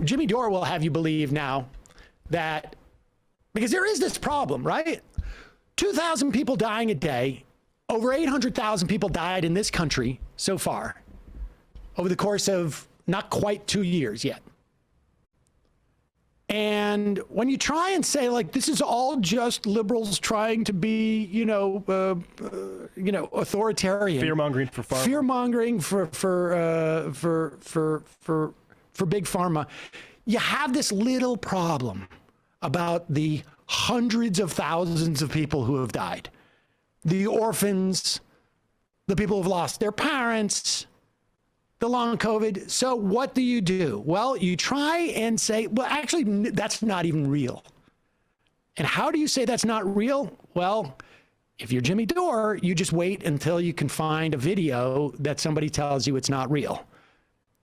Jimmy Dore will have you believe now that, because there is this problem, right? 2,000 people dying a day. Over 800,000 people died in this country so far over the course of not quite 2 years yet. And when you try and say, like, this is all just liberals trying to be, authoritarian, fear-mongering for pharma. Fear-mongering for big pharma, you have this little problem about the hundreds of thousands of people who have died, the orphans, the people who've lost their parents, the long COVID. So what do? Well, you try and say, well, actually, that's not even real. And how do you say that's not real? Well, if you're Jimmy Dore, you just wait until you can find a video that somebody tells you it's not real.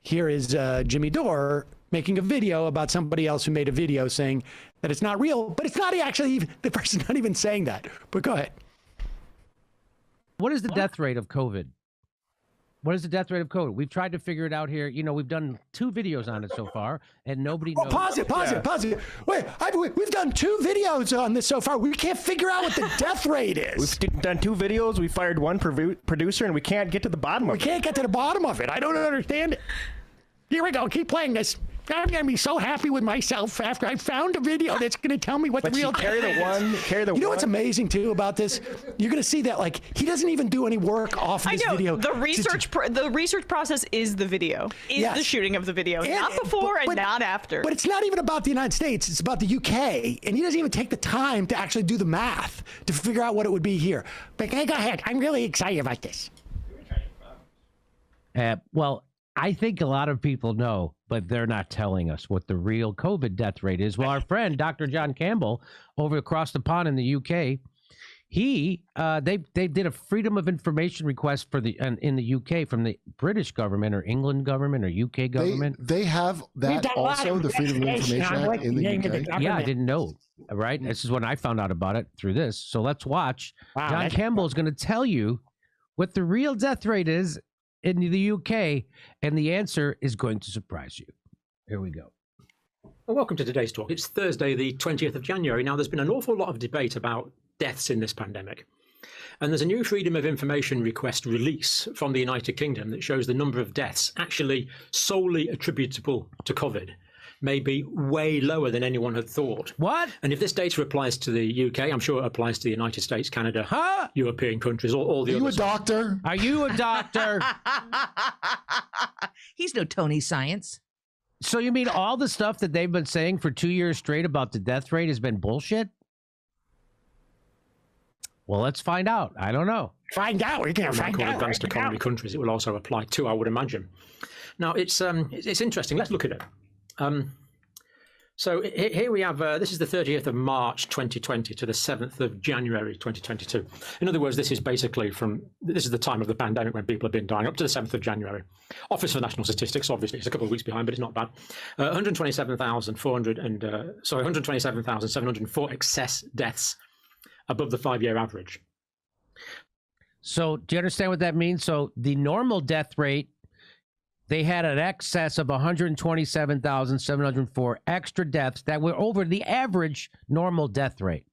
Here is Jimmy Dore making a video about somebody else who made a video saying that it's not real, but it's not actually even, the person's not even saying that. But go ahead. What is the death rate of COVID? What is the death rate of COVID? We've tried to figure it out here. We've done 2 videos on it so far, and nobody knows. Pause it. Wait, we've done 2 videos on this so far. We can't figure out what the death rate is. We've done 2 videos. We fired one producer, and we can't get to the bottom of it. We can't get to the bottom of it. I don't understand it. Here we go. Keep playing this. I'm going to be so happy with myself after I found a video that's going to tell me what the real carry the one. You know what's amazing too about this? You're going to see that, like, he doesn't even do any work off this video. The research process is the video, the shooting of the video, not before and not after. But it's not even about the United States. It's about the UK, and he doesn't even take the time to actually do the math to figure out what it would be here. But hey, go ahead. I'm really excited about this. Well, I think a lot of people know, but they're not telling us what the real COVID death rate is. Well, our friend, Dr. John Campbell, over across the pond in the UK, they did a freedom of information request in the UK from the British government or England government or UK government. They have that also, the Freedom of Information Act in the UK. Yeah, I didn't know. Right? This is when I found out about it through this. So let's watch. Wow, John Campbell is going to tell you what the real death rate is in the UK, and the answer is going to surprise you. Here we go. Well, welcome to today's talk. It's Thursday, the 20th of January. Now, there's been an awful lot of debate about deaths in this pandemic. And there's a new Freedom of Information request release from the United Kingdom that shows the number of deaths actually solely attributable to COVID may be way lower than anyone had thought. What? And if this data applies to the UK, I'm sure it applies to the United States, Canada, European countries, all the others. Are you a doctor? Are you a doctor? He's no Tony Science. So you mean all the stuff that they've been saying for 2 years straight about the death rate has been bullshit? Well, let's find out. I don't know. Find out. We can't find out. Advanced economy countries, it will also apply to, I would imagine. Now, it's interesting. Let's look at it. So here we have, this is the 30th of March 2020 to the 7th of January 2022. In other words, this is basically this is the time of the pandemic when people have been dying, up to the 7th of January. Office for National Statistics, obviously, it's a couple of weeks behind, but it's not bad. 127,704 excess deaths above the 5-year average. So do you understand what that means? So the normal death rate, they had an excess of 127,704 extra deaths that were over the average normal death rate.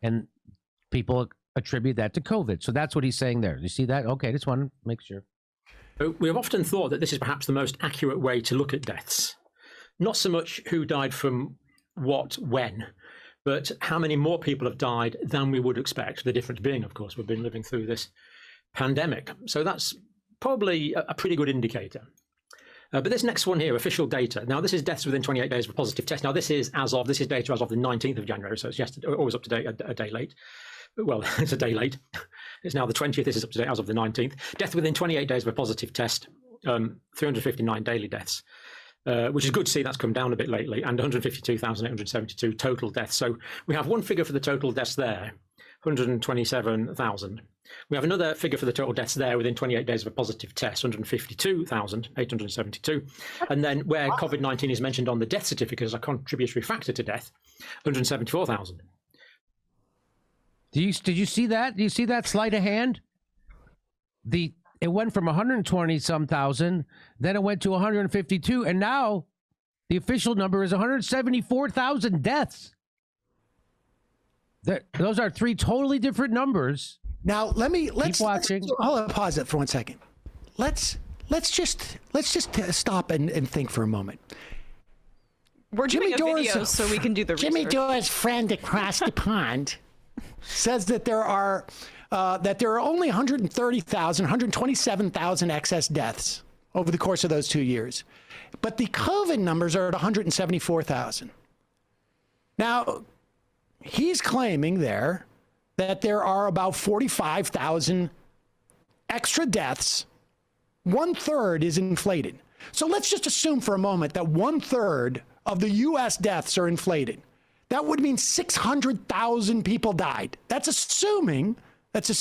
And people attribute that to COVID. So that's what he's saying there. You see that? Okay, just want to make sure. We have often thought that this is perhaps the most accurate way to look at deaths. Not so much who died from what, when, but how many more people have died than we would expect. The difference being, of course, we've been living through this pandemic. So that's probably a pretty good indicator. But this next one here, official data. Now, this is deaths within 28 days of a positive test. Now, this is data as of the 19th of January, so it's yesterday, always up to date, a day late. Well, it's a day late. It's now the 20th. This is up to date as of the 19th. Death within 28 days of a positive test, 359 daily deaths, which is good to see that's come down a bit lately, and 152,872 total deaths. So we have one figure for the total deaths there, 127,000. We have another figure for the total deaths there within 28 days of a positive test, 152,872. And then where COVID-19 is mentioned on the death certificate as a contributory factor to death, 174,000. Did you see that? Do you see that sleight of hand? It went from 120 some thousand, then it went to 152, and now The official number is 174,000 deaths. Those are three totally different numbers. Now let's watching. Hold on, pause it for 1 second. Let's just stop and think for a moment. We're doing a video so we can do the research. Jimmy Dore's friend across the pond says that there are only 130,000, 127,000 excess deaths over the course of those 2 years. But the COVID numbers are at 174,000. Now, he's claiming there that there are about 45,000 extra deaths. 1/3 is inflated. So let's just assume for a moment that 1/3 of the U.S. deaths are inflated. That would mean 600,000 people died. That's assuming the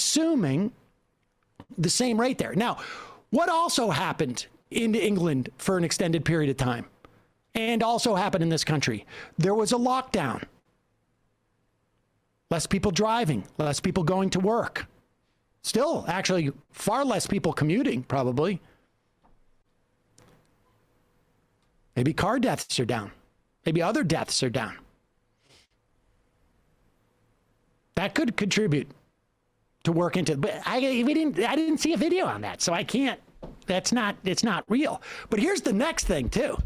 same rate there. Now, what also happened in England for an extended period of time, and also happened in this country? There was a lockdown. Less people driving, less people going to work. Still, actually, far less people commuting, probably. Maybe car deaths are down. Maybe other deaths are down. That could contribute to work into, but I didn't see a video on that, so I can't. It's not real. But here's the next thing too.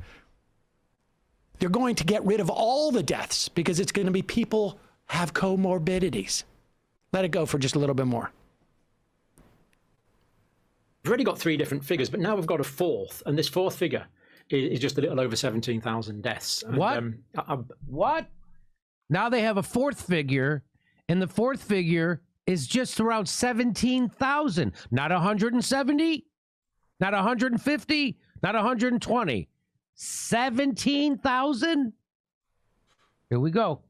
They're going to get rid of all the deaths because it's going to be people have comorbidities. Let it go for just a little bit more. We've already got 3 different figures, but now we've got a fourth, and this fourth figure is just a little over 17,000 deaths. And, what? What? Now they have a fourth figure, and the fourth figure is just around 17,000. Not 170, not 150, not 120. 17,000? Here we go.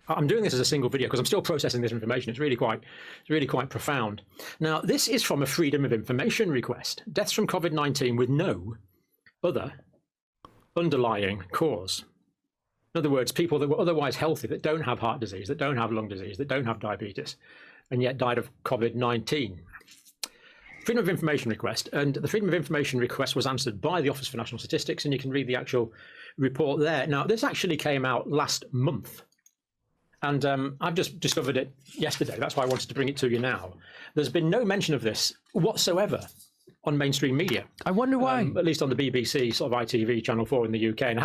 I'm doing this as a single video because I'm still processing this information. It's really quite profound. Now, this is from a Freedom of Information request. Deaths from COVID-19 with no other underlying cause. In other words, people that were otherwise healthy, that don't have heart disease, that don't have lung disease, that don't have diabetes, and yet died of COVID-19. Freedom of Information request, and the Freedom of Information request was answered by the Office for National Statistics, and you can read the actual report there. Now, this actually came out last month. And I've just discovered it yesterday. That's why I wanted to bring it to you now. There's been no mention of this whatsoever on mainstream media. I wonder why. At least on the BBC, sort of ITV, Channel 4 in the UK. And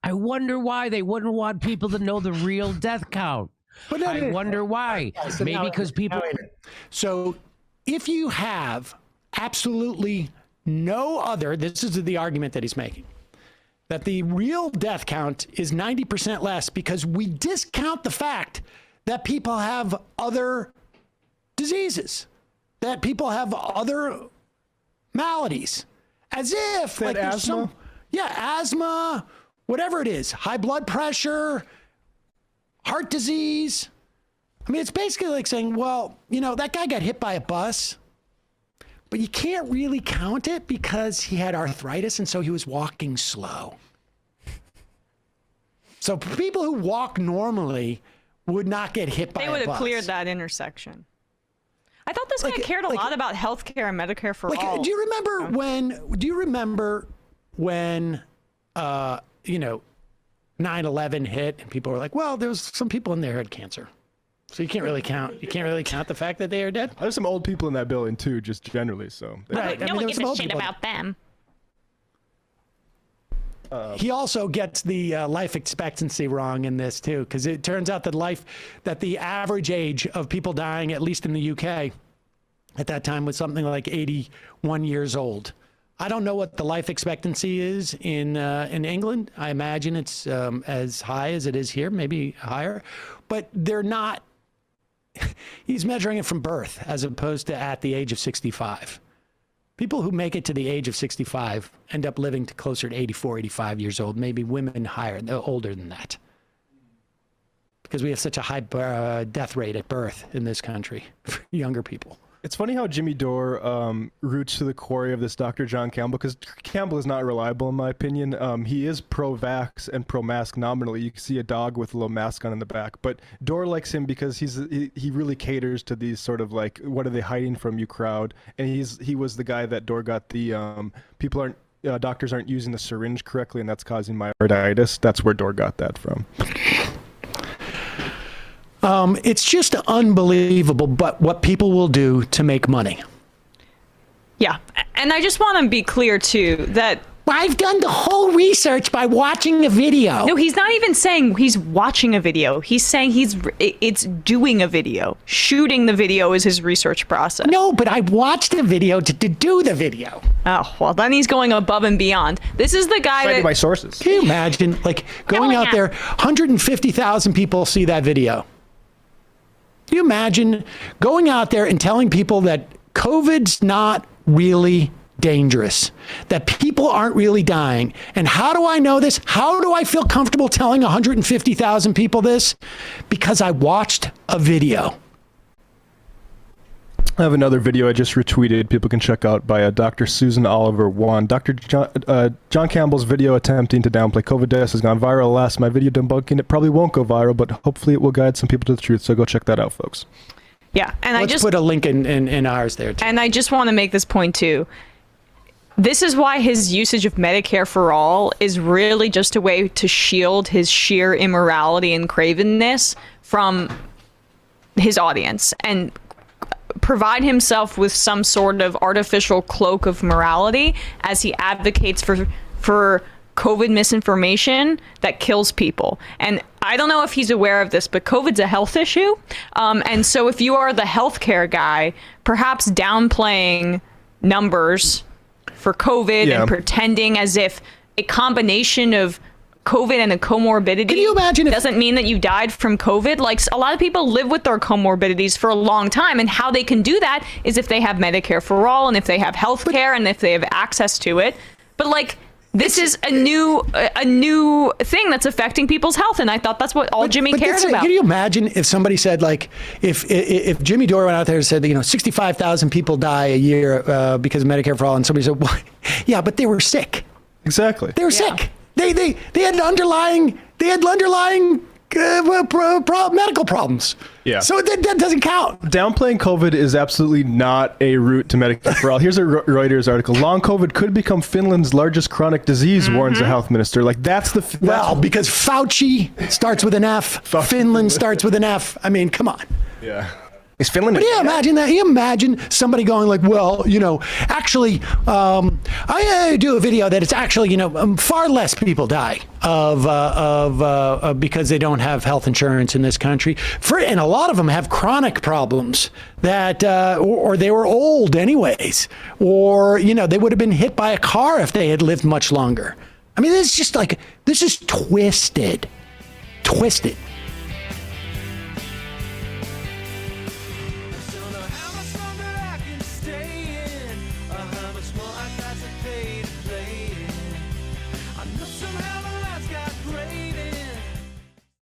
I wonder why they wouldn't want people to know the real death count. But I wonder why. Maybe because people... So if you have absolutely no other... This is the argument that he's making. That the real death count is 90% less because we discount the fact that people have other diseases, that people have other maladies, as if that like asthma? Asthma, whatever it is, high blood pressure, heart disease. I mean, it's basically like saying, well, you know, that guy got hit by a bus, but you can't really count it because he had arthritis and so he was walking slow. So people who walk normally would not get hit by a bus. They would have cleared that intersection. I thought this guy cared a lot about healthcare and Medicare for all. Do you remember when 9/11 hit and people were like, well, there was some people in there who had cancer. So you can't really count the fact that they are dead. There's some old people in that building too, just generally. So right. No one gives a shit about them. He also gets the life expectancy wrong in this too, because it turns out that the average age of people dying, at least in the UK, at that time was something like 81 years old. I don't know what the life expectancy is in England. I imagine it's as high as it is here, maybe higher, but they're not. He's measuring it from birth as opposed to at the age of 65. People who make it to the age of 65 end up living to closer to 84, 85 years old, maybe women higher, older than that. Because we have such a high death rate at birth in this country for younger people. It's funny how Jimmy Dore roots to the quarry of this Dr. John Campbell, because Campbell is not reliable in my opinion. He is pro-vax and pro-mask nominally. You can see a dog with a little mask on in the back, but Dore likes him because he really caters to these sort of like, what are they hiding from you crowd? And he was the guy that Dore got the people aren't doctors aren't using the syringe correctly, and that's causing myocarditis. That's where Dore got that from. It's just unbelievable, but what people will do to make money. Yeah. And I just want to be clear, too, that I've done the whole research by watching a video. no, he's not even saying he's watching a video. He's saying it's doing a video. Shooting the video is his research process. No, but I watched the video to do the video. Oh, well, then he's going above and beyond. This is the guy Cited that... by sources. Can you imagine, like, going out there, 150,000 people see that video. Can you imagine going out there and telling people that COVID's not really dangerous, that people aren't really dying? And how do I know this? How do I feel comfortable telling 150,000 people this? Because I watched a video. I have another video I just retweeted. People can check out by Dr. Susan Oliver 1. Dr. John Campbell's video attempting to downplay COVID deaths has gone viral. Alas, my video debunking it probably won't go viral, but hopefully it will guide some people to the truth. So go check that out, folks. Yeah, and Let's put a link in ours there, too. And I just want to make this point, too. This is why his usage of Medicare for All is really just a way to shield his sheer immorality and cravenness from his audience and provide himself with some sort of artificial cloak of morality as he advocates for COVID misinformation that kills people. And I don't know if he's aware of this, but COVID's a health issue. And so if you are the healthcare guy, perhaps downplaying numbers for COVID and pretending as if a combination of COVID and a comorbidity Can you imagine doesn't mean that you died from COVID. Like, a lot of people live with their comorbidities for a long time, and how they can do that is if they have Medicare for All and if they have health care and if they have access to it. But like, this is a new thing that's affecting people's health, and I thought that's what Jimmy cares about. Can you imagine if somebody said, like, if Jimmy Dore went out there and said, 65,000 people die a year because of Medicare for All, and somebody said, well, yeah, but they were sick. Exactly. They were sick. They had underlying medical problems. Yeah. So that doesn't count. Downplaying COVID is absolutely not a route to Medicare for All. Here's a Reuters article. Long COVID could become Finland's largest chronic disease, warns the health minister. Like, that's because Fauci starts with an F. Finland starts with an F. I mean, come on. Yeah. Is Finland? But yeah, imagine that. You imagine somebody going like, well, actually, I do a video that it's actually, far less people die of because they don't have health insurance in this country. And a lot of them have chronic problems that, or they were old anyways, or they would have been hit by a car if they had lived much longer. I mean, this is twisted.